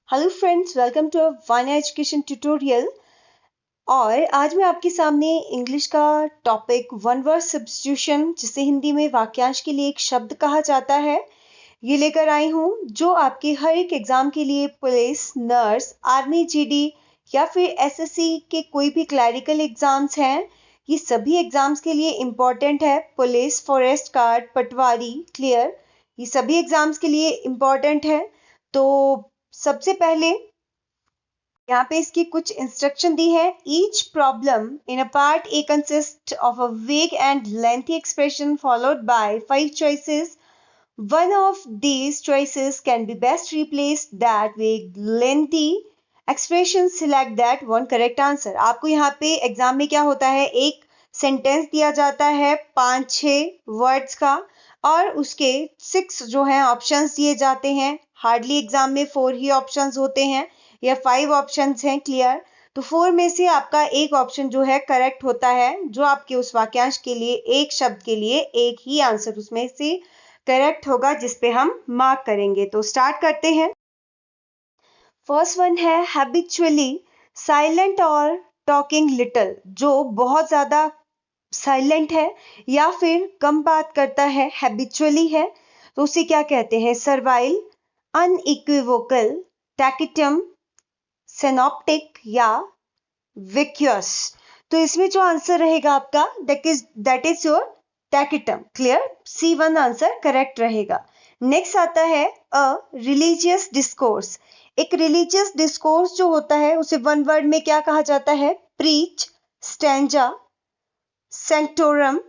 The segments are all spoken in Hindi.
हेलो फ्रेंड्स, वेलकम टू वाना एजुकेशन ट्यूटोरियल। और आज मैं आपके सामने इंग्लिश का टॉपिक वन वर्ड सब्स्टिट्यूशन, जिसे हिंदी में वाक्यांश के लिए एक शब्द कहा जाता है, ये लेकर आई हूँ, जो आपके हर एक एग्जाम के लिए पुलिस, नर्स, आर्मी, जीडी या फिर एसएससी के कोई भी क्लैरिकल एग्जाम्स हैं, ये सभी एग्जाम्स के लिए इम्पोर्टेंट है। पुलिस, फॉरेस्ट गार्ड, पटवारी, क्लियर, ये सभी एग्जाम्स के लिए इम्पोर्टेंट है। तो सबसे पहले यहाँ पे इसकी कुछ इंस्ट्रक्शन दी है। Each problem in a part A consist of a vague and lengthy expression followed by 5 choices. One of these choices can be best replaced that vague lengthy expression. Select that one correct answer. आपको यहाँ पे एग्जाम में क्या होता है, एक सेंटेंस दिया जाता है 5-6 वर्ड्स का, और उसके 6 जो हैं ऑप्शंस दिए जाते हैं। हार्डली एग्जाम में 4 ही ऑप्शंस होते हैं या 5 ऑप्शंस हैं, क्लियर। तो 4 में से आपका एक ऑप्शन जो है करेक्ट होता है, जो आपके उस वाक्यांश के लिए, एक शब्द के लिए एक ही आंसर उसमें से करेक्ट होगा, जिसपे हम मार्क करेंगे। तो स्टार्ट करते हैं। फर्स्ट वन है हैबिचुअली साइलेंट और टॉकिंग लिटिल, जो बहुत ज्यादा साइलेंट है या फिर कम बात करता है, हैबिचुअली है, तो उसे क्या कहते हैं? सर्वाइल, अनइक्विवोकल, टैकिटम, सिनॉप्टिक या विक्यूअस। तो इसमें जो आंसर रहेगा आपका, that is your taciturn, clear. C1 answer correct रहेगा। नेक्स्ट आता है अ रिलीजियस डिस्कोर्स। एक रिलीजियस डिस्कोर्स जो होता है, उसे वन वर्ड में क्या कहा जाता है? प्रीच, स्टैंजा, सेंटोरम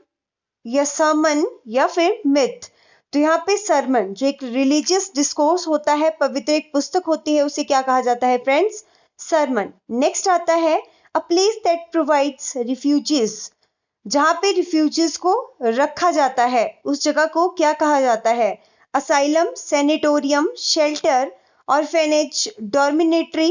या सरमन या फिर मिथ। तो यहाँ पे सरमन, जो एक रिलीजियस डिस्कोर्स होता है, पवित्र एक पुस्तक होती है, उसे क्या कहा जाता है फ्रेंड्स? सरमन। नेक्स्ट आता है a place that provides refugees. जहां पे रिफ्यूजीज को रखा जाता है, उस जगह को क्या कहा जाता है? Asylum, sanatorium, shelter, orphanage, dormitory.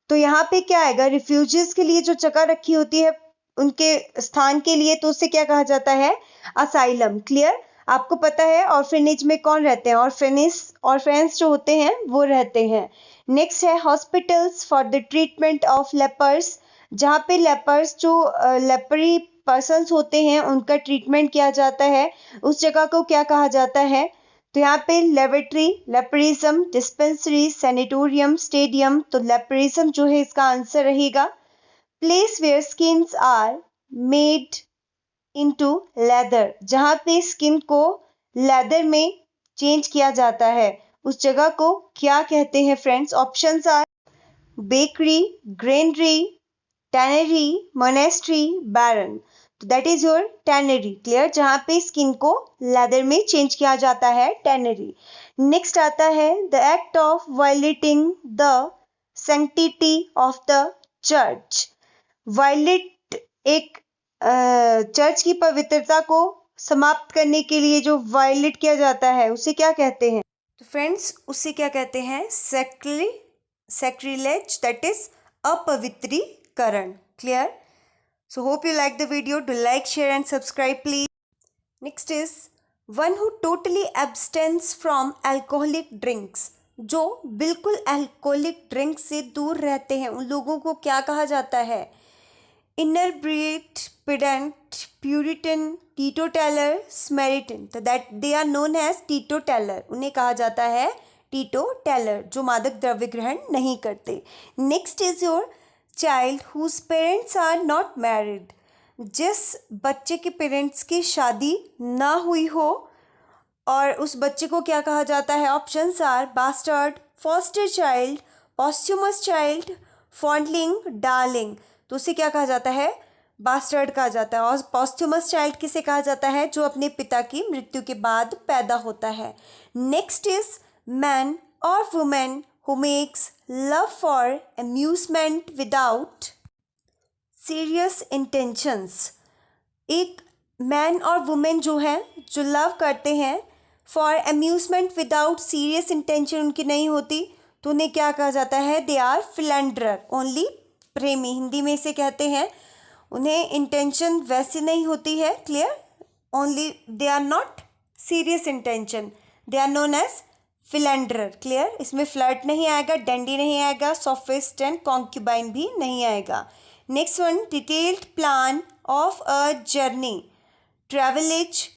तो यहाँ पे क्या आएगा? रिफ्यूजीज के लिए जो जगह रखी होती है उनके स्थान के लिए, तो उसे क्या कहा जाता है? Asylum, clear. आपको पता है ऑर्फेनेज में कौन रहते हैं? ऑर्फेन्स जो होते हैं वो रहते हैं। नेक्स्ट है hospitals for the treatment of lepers. जहाँ पे लेपर्स, जो लेपरी पर्सन्स होते हैं, उनका ट्रीटमेंट किया जाता है, उस जगह को क्या कहा जाता है? तो यहाँ पे laboratory, leprosarium, dispensary, sanatorium, stadium. तो लेपरिज्म जो है इसका आंसर रहेगा। Place where skins are made into leather. जहाँ पे स्किन को लेदर में चेंज किया जाता है, उस जगह को क्या कहते हैं friends? Options are bakery, granary, tannery, monastery, barn. तो that is your tannery, clear. जहां पे स्किन को लेदर में चेंज किया जाता है, टैनरी। नेक्स्ट आता है the act of violating the sanctity of the church. Violate, एक चर्च की पवित्रता को समाप्त करने के लिए जो वायलेट किया जाता है, उसे क्या कहते हैं? तो फ्रेंड्स, उसे क्या कहते हैं? सैक्रिलेज, दैट इज अपवित्रीकरण, clear. So hope you like the video. Do like, share and subscribe please. Next is one who totally abstains from alcoholic drinks. जो बिल्कुल अल्कोहलिक ड्रिंक से दूर रहते हैं, उन लोगों को क्या कहा जाता है? Inebriate, pedant, puritan, teetotaller, samaritan. तो that they are known as teetotaller. उन्हें कहा जाता है टीटोटैलर, जो मादक द्रव्य ग्रहण नहीं करते। Next is your child whose parents are not married. जिस बच्चे के पेरेंट्स की शादी ना हुई हो, और उस बच्चे को क्या कहा जाता है? Options are bastard, foster child, posthumous child, foundling, darling. तो उसे क्या कहा जाता है? बास्टर्ड कहा जाता है। और पॉस्ट्यूमस चाइल्ड किसे कहा जाता है? जो अपने पिता की मृत्यु के बाद पैदा होता है। नेक्स्ट इज मैन और women who makes love for amusement without serious intentions। एक मैन और वुमेन जो है, जो लव करते हैं for amusement without serious intention उनकी नहीं होती, तो उन्हें क्या कहा जाता है? दे आर फिलेंडरर, ओनली प्रेमी, हिंदी में इसे कहते हैं। उन्हें इंटेंशन वैसी नहीं होती है, clear. Only they are not serious intention, they are known as philander, clear, इसमें फ्लर्ट नहीं आएगा, डेंडी नहीं आएगा, सोफिस्ट एंड कॉन्क्यूबाइन भी नहीं आएगा. Next one, detailed plan of a journey, travelogue,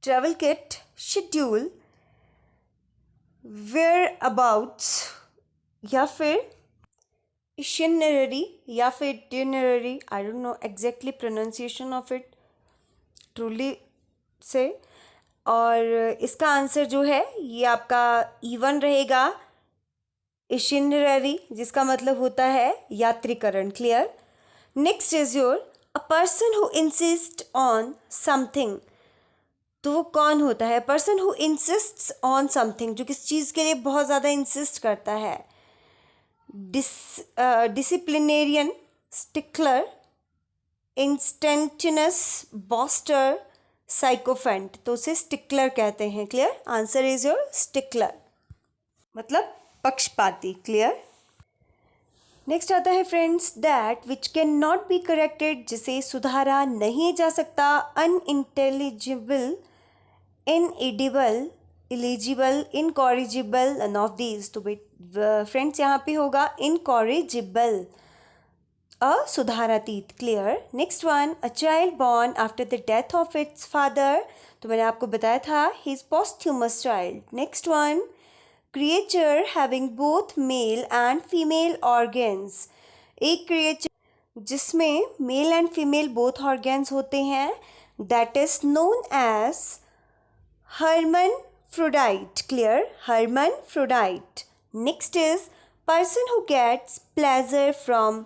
travel kit, schedule, whereabouts या फिर इशनरी या फिर itinerary. I don't know exactly pronunciation of it truly say. और इसका आंसर जो है ये आपका E1 रहेगा, इशनरी, जिसका मतलब होता है यात्रीकरण. Clear. Next is your a person who insist on something. तो वो कौन होता है? Person who insists on something, जो किस चीज़ के लिए बहुत ज़्यादा इंसिस्ट करता है. Disciplinarian, stickler, instantaneous, boaster, sycophant. तो उसे स्टिकलर कहते हैं. Clear. Answer is your stickler, मतलब पक्षपाती. क्लियर. नेक्स्ट आता है friends, that which can not be corrected, जिसे सुधारा नहीं जा सकता. Unintelligible, inedible, illegible, incorrigible, none of these. तो फ्रेंड्स यहाँ पे होगा इनकॉरिजिबल, असुधारातीत. Clear. Next one, a child born after the death of its father. तो मैंने आपको बताया था he is पोस्थ्यूमस child. Next one, creature having both male and female organs. एक क्रिएचर जिसमें male and female both organs होते हैं, that is known as hermaphrodite. Clear. Hermaphrodite. Next is person who gets pleasure from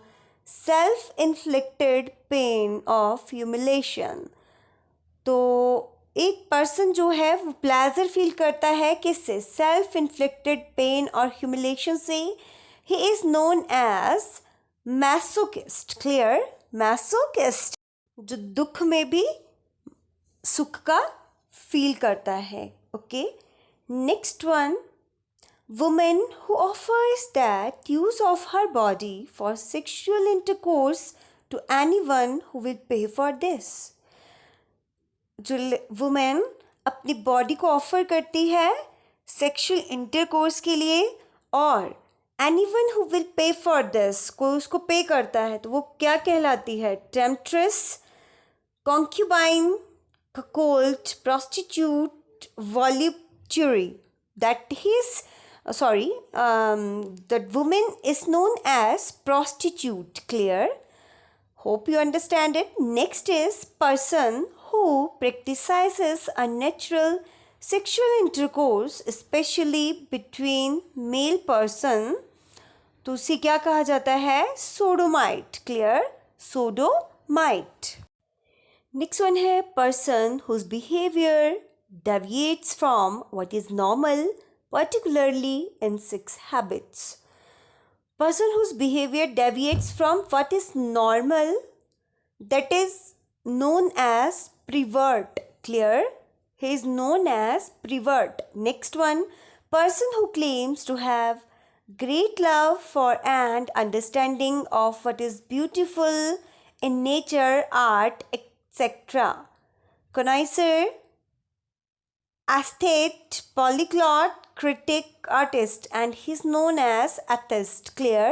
self-inflicted pain of humiliation. तो एक पर्सन जो है वो प्लेजर फील करता है किससे? सेल्फ इन्फ्लिक्टेड पेन और ह्यूमिलेशन से. He is known as masochist. Clear. Masochist, जो दुख में भी सुख का फील करता है. Okay. Next one, woman who offers that use of her body for sexual intercourse to anyone who will pay for this. जो वुमेन अपनी बॉडी को ऑफर करती है सेक्सुअल इंटरकोर्स के लिए और anyone who will pay for this, कोई उसको पे करता है, तो वो क्या कहलाती है? टेम्पट्रेस, कॉन्क्यूबाइन, cuckold, prostitute, voluptuary. That is, that woman is known as prostitute. Clear. Hope you understand it. Next is person who practices unnatural sexual intercourse, especially between male person. तो उसे क्या कहा जाता है? सोडोमाइट. क्लियर. सोडोमाइट. नेक्स्ट वन है person whose behavior deviates from what is normal, particularly in sex habits. Person whose behavior deviates from what is normal, that is known as pervert. Clear. He is known as pervert. Next one, person who claims to have great love for and understanding of what is beautiful in nature, art, etc. Connoisseur, aesthete, polyglot, critic, artist, and he is known as atheist. Clear.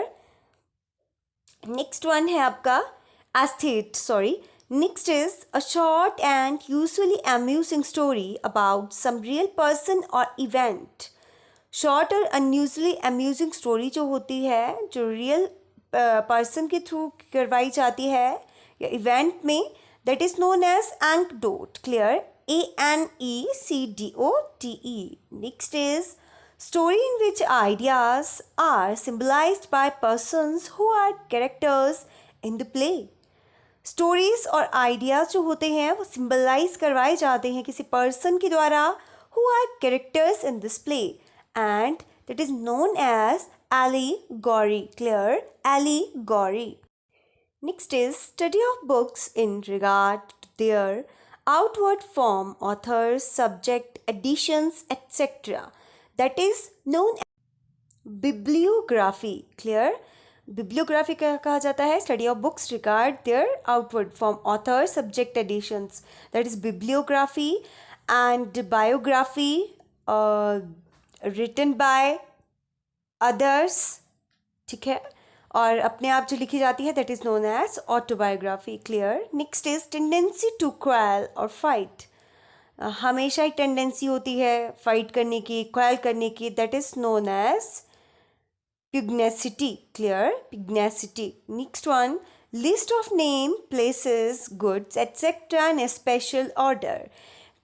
Next one है आपका aesthete. Next is a short and usually amusing story about some real person or event. Short और unusually amusing story जो होती है, जो real person के थ्रू करवाई जाती है या event में, that is known as anecdote. Clear. ANECDOTE. Next is story in which ideas are symbolized by persons who are characters in the play. Stories और ideas जो होते हैं वो symbolize करवाए जाते हैं किसी person के द्वारा who are characters in this play, and that is known as allegory. Clear. Allegory. Next is study of books in regard to their outward form, authors, subject, editions, etc. That is known as bibliography. Clear. Bibliography कहा जाता है study of books regard their outward form, authors, subject, editions. That is bibliography. And biography, written by others, ठीक है, और अपने आप जो लिखी जाती है that is known as autobiography, clear. Next is tendency to quarrel और फाइट। हमेशा एक टेंडेंसी होती है फाइट करने की, क्वाइल करने की, that is known as pugnacity, clear, pugnacity. Next one, list of name, places, goods, etc. in a special order.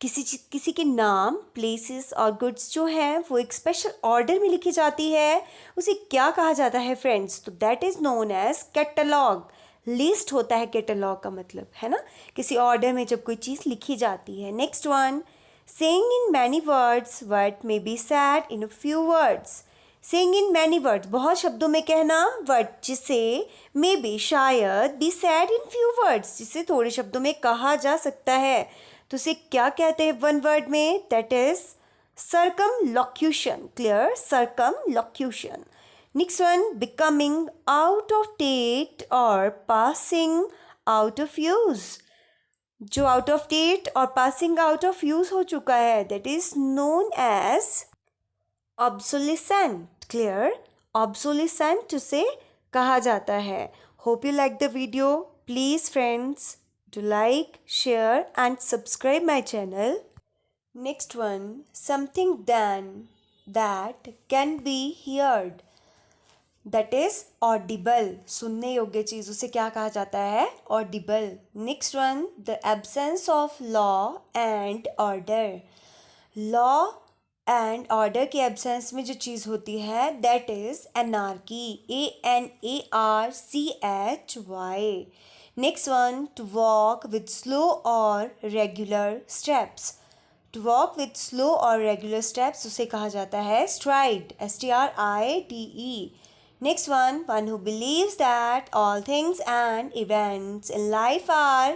किसी के नाम, प्लेसेस और गुड्स जो हैं वो एक स्पेशल ऑर्डर में लिखी जाती है, उसे क्या कहा जाता है फ्रेंड्स? तो that is known as catalogue. List होता है कैटलॉग का मतलब, है ना, किसी ऑर्डर में जब कोई चीज़ लिखी जाती है। Next one, saying in many words what may be said in a few words. Saying in many words, बहुत शब्दों में कहना, वर्ड जिसे मे बी शायद, be sad in few words, जिसे थोड़े शब्दों में कहा जा सकता है, तो उसे क्या कहते हैं वन वर्ड में? That is circumlocution, clear, circumlocution. Next one, becoming out of date और पासिंग आउट ऑफ यूज। जो आउट ऑफ डेट और पासिंग आउट ऑफ यूज हो चुका है that is known as obsolescent, clear, obsolescent उसे कहा जाता है। Hope you like the video. Please friends to like, share and subscribe my channel. Next one, something done that can be heard. That is audible. सुनने योग्य चीज़ उसे क्या कहा जाता है? Audible. Next one, the absence of law and order. Law and order के एब्सेंस में जो चीज़ होती है that is anarchy, ANARCHY। Next one, to walk with slow और regular steps. To walk with slow और रेगुलर स्टेप्स उसे कहा जाता है stride, STRIDE। Next one who believes that all things and events in life are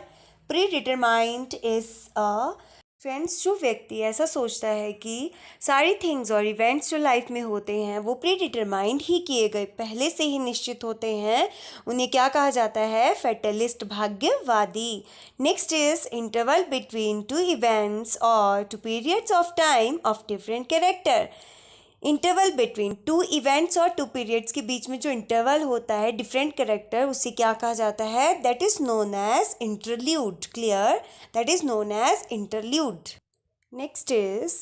predetermined is a. Friends, जो व्यक्ति ऐसा सोचता है कि सारी थिंग्स और इवेंट्स जो लाइफ में होते हैं वो प्री डिटरमाइंड ही किए गए, पहले से ही निश्चित होते हैं, उन्हें क्या कहा जाता है? फैटलिस्ट, भाग्यवादी। Next is interval between two events और two periods of time of different character. Interval between two events और टू पीरियड्स के बीच में जो इंटरवल होता है डिफरेंट कैरेक्टर, उसे क्या कहा जाता है? That is known as interlude, clear, that is known as interlude. Next is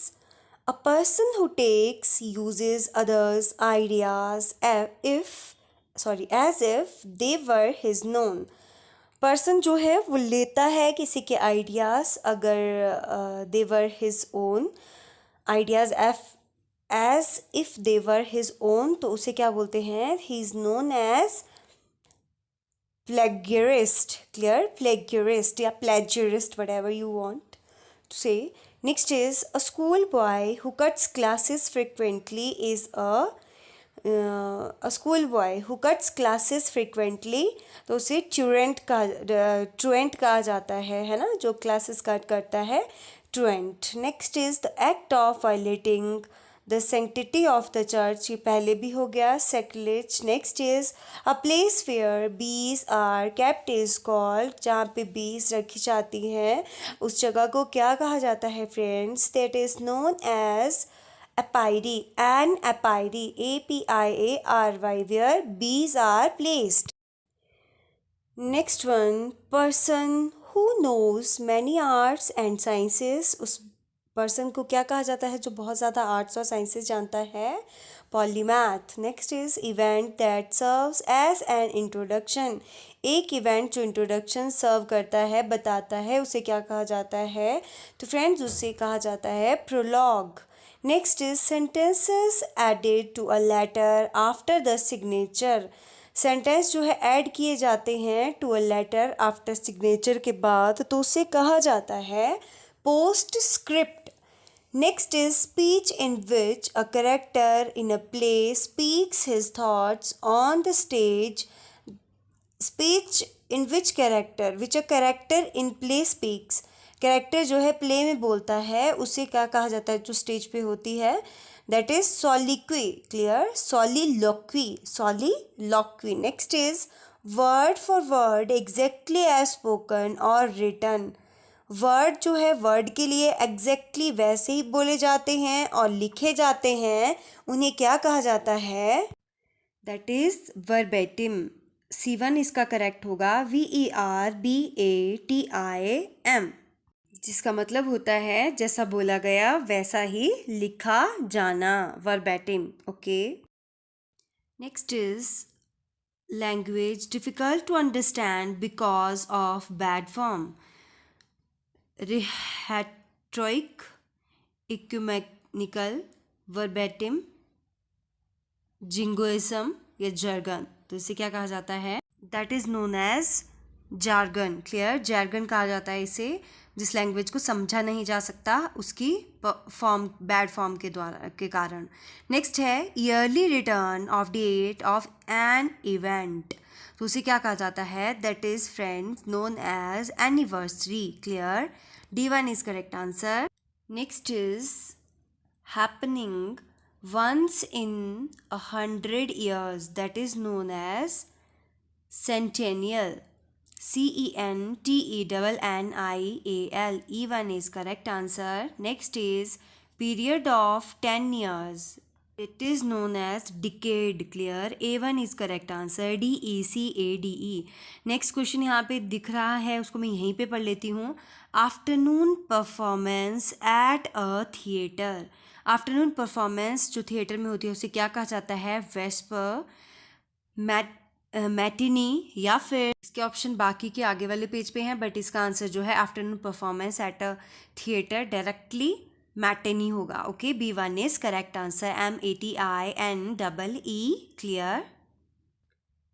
a person who takes uses others ideas as if they were his own. Person जो है वो लेता है किसी के आइडियाज़ अगर they were his own, ideas as if they were his own, तो उसे क्या बोलते हैं? He is known as plagiarist, clear, plagiarist या plagiarist, whatever you want to से। Next is a school boy who cuts classes frequently is a school boy who cuts classes frequently, तो उसे ट्रूएंट कहा जाता है ना, जो क्लासेस कट करता है, truant. Next is the act of violating the sanctity of the church, ये पहले भी हो गया, sacrilege. Next is a place where bees are kept is called, जहाँ पे बीज रखी जाती हैं उस जगह को क्या कहा जाता है friends? That is known as apiary, an apiary, APIARY, where bees are placed. Next one, person who knows many arts and sciences, उस पर्सन को क्या कहा जाता है जो बहुत ज़्यादा आर्ट्स और साइंसेस जानता है? Polymath. Next is event that serves as an introduction, एक इवेंट जो इंट्रोडक्शन सर्व करता है, बताता है, उसे क्या कहा जाता है? तो फ्रेंड्स उसे कहा जाता है prologue. Next is sentences added to a letter after the signature, sentence जो है ऐड किए जाते हैं to a letter after signature के बाद, तो उसे कहा जाता है postscript. Next is speech in which a character in a play speaks his thoughts on the stage, speech in which a character in play speaks, character जो है प्ले में बोलता है उसे क्या कहा जाता है जो स्टेज पे होती है? That is soliloquy, clear, soliloquy. Next is word for word exactly as spoken और रिटन, वर्ड जो है वर्ड के लिए एग्जैक्टली वैसे ही बोले जाते हैं और लिखे जाते हैं, उन्हें क्या कहा जाता है? That is verbatim. C1 इसका करेक्ट होगा VERBATIM, जिसका मतलब होता है जैसा बोला गया वैसा ही लिखा जाना, verbatim. Okay, next is language difficult to understand because of bad form. Rhetoric, ecumenical, verbatim, jingoism या jargon। तो इसे क्या कहा जाता है? That is known as jargon। Clear, jargon कहा जाता है इसे जिस लैंग्वेज को समझा नहीं जा सकता उसकी फॉर्म, बैड फॉर्म के कारण। नेक्स्ट है yearly return of date of an event. तो उसे क्या कहा जाता है? That is friends known as anniversary. Clear, D1 is correct answer. Next is happening once in 100 years, that is known as centennial. CENTENNIAL. E1 is correct answer. Next is period of 10 years. It is known as decade. Clear, A1 is correct answer. DECADE. Next question यहाँ पे दिख रहा है, उसको मैं यहीं पे पढ़ लेती हूँ। Afternoon performance at a theatre. Afternoon performance जो थिएटर में होती है उसे क्या कहा जाता है? वेस्पर, मैटिनी, या फिर इसके ऑप्शन बाकी के आगे वाले पेज पे हैं, बट इसका आंसर जो है afternoon performance at a theatre directly matinee होगा। Okay, B1 is correct answer, MATINEE। Clear,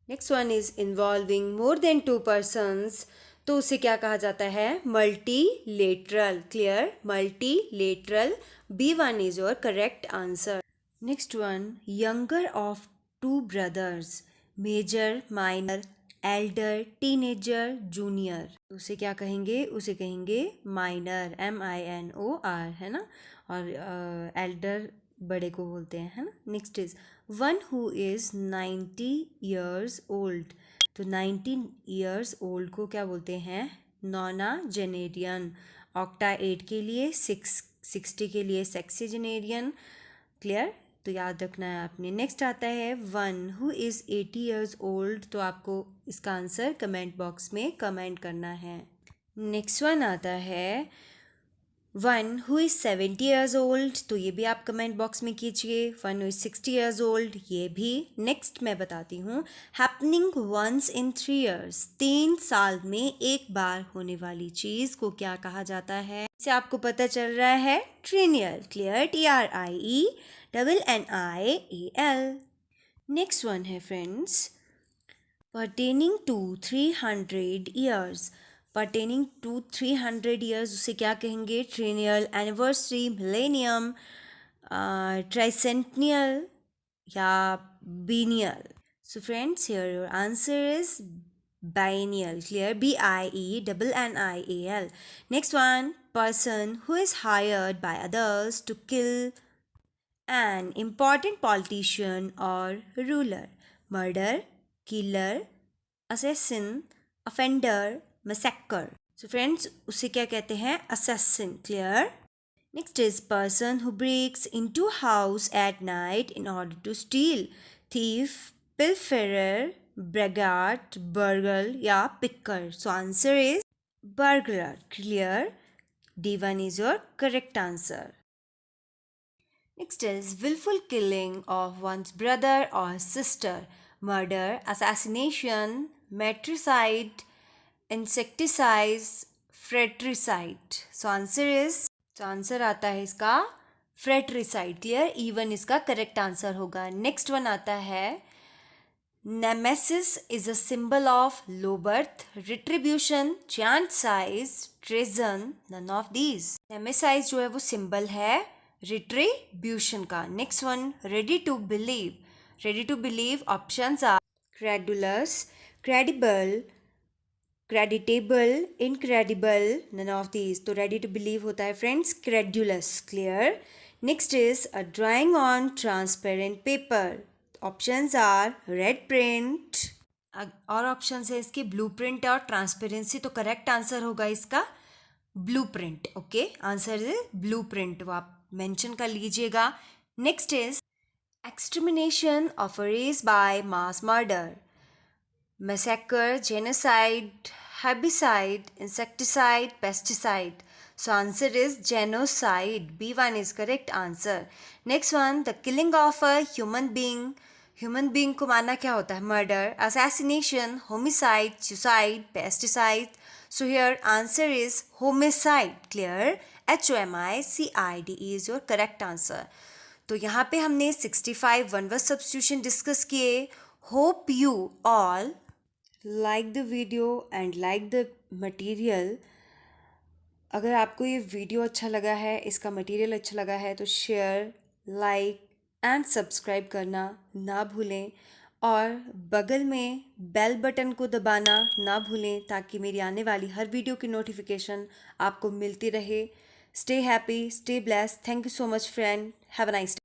next one is involving more than 2 persons। तो उसे क्या कहा जाता है? Multilateral. Clear, multilateral. B1 is your correct answer. Next one, younger of 2 brothers, major, minor, elder, teenager, junior. उसे क्या कहेंगे? उसे कहेंगे माइनर, MINOR, है ना, और एल्डर बड़े को बोलते हैं, है ना। Next is one who is 90 years old। तो 19 years old को क्या बोलते हैं? नॉनाजेनेरियन। ऑक्टा 8 के लिए, 60 के लिए सेक्सीजेनेरियन। क्लियर, तो याद रखना है आपने। नेक्स्ट आता है one who is 80 years old। तो आपको इसका आंसर कमेंट बॉक्स में कमेंट करना है। नेक्स्ट वन आता है one who is 70 years old। तो ये भी आप कमेंट बॉक्स में कीजिए। One who is 60 years old, ये भी। नेक्स्ट मैं बताती हूँ, हैपनिंग वंस इन 3 years। 3 साल में एक बार होने वाली चीज़ को क्या कहा जाता है? इसे आपको पता चल रहा है, triennial. Clear, TRIENNIAL। Next one है friends, pertaining to 300 years। pertaining to 300 years उसे क्या कहेंगे? ट्रेनियल, एनिवर्सरी, मिलेनियम, ट्राइसेंटनियल या biennial. So friends, here your answer is biennial। Clear, BIENNIAL। next one, person who is hired by others to kill an important politician or ruler। murder, killer, assassin, offender, massacre। so friends, उसे क्या कहते हैं? assassin। clear, next is person who breaks into house at night in order to steal। thief, pilferer, braggart, burglar या picker। so answer is burglar। clear, D1 is your correct answer। next is willful killing of one's brother or sister। murder, assassination, matricide, insecticide, fratricide। so answer आता है इसका fratricide। clear, E1 इसका करेक्ट आंसर होगा। नेक्स्ट वन आता है nemesis is a symbol of low birth, retribution, giant size, trojan, none of these. Nemesis जो है वो सिंबल है रिट्रीब्यूशन का। Next one, ready to believe. Ready to believe options are credulous, credible, creditable, incredible, none of these. तो रेडी टू बिलीव होता है friends credulous. Clear, next is a drawing on transparent paper. Options are red print, और ऑप्शंस है इसके ब्लू प्रिंट और ट्रांसपेरेंसी। तो करेक्ट आंसर होगा इसका blueprint. Okay, answer is blueprint, वो आप मेंशन कर लीजिएगा। Next is extermination of a race by mass murder, massacre, genocide, herbicide, insecticide, pesticide. So answer is genocide. B1 is correct answer. Next one, the killing of a human being. Human being को मानना क्या होता है? Murder, assassination, homicide, suicide, pesticide. So here answer is homicide. Clear? HOMICIDE is your correct answer. तो यहाँ पे हमने 65 वन वर्ड सब्स्टिट्यूशन डिस्कस किए। Hope you all like the video and like the material. अगर आपको ये वीडियो अच्छा लगा है, इसका मटेरियल अच्छा लगा है, तो शेयर, लाइक एंड सब्सक्राइब करना ना भूलें और बगल में बेल बटन को दबाना ना भूलें ताकि मेरी आने वाली हर वीडियो की नोटिफिकेशन आपको मिलती रहे। Stay happy, stay blessed. Thank you so much friend. Have a nice day.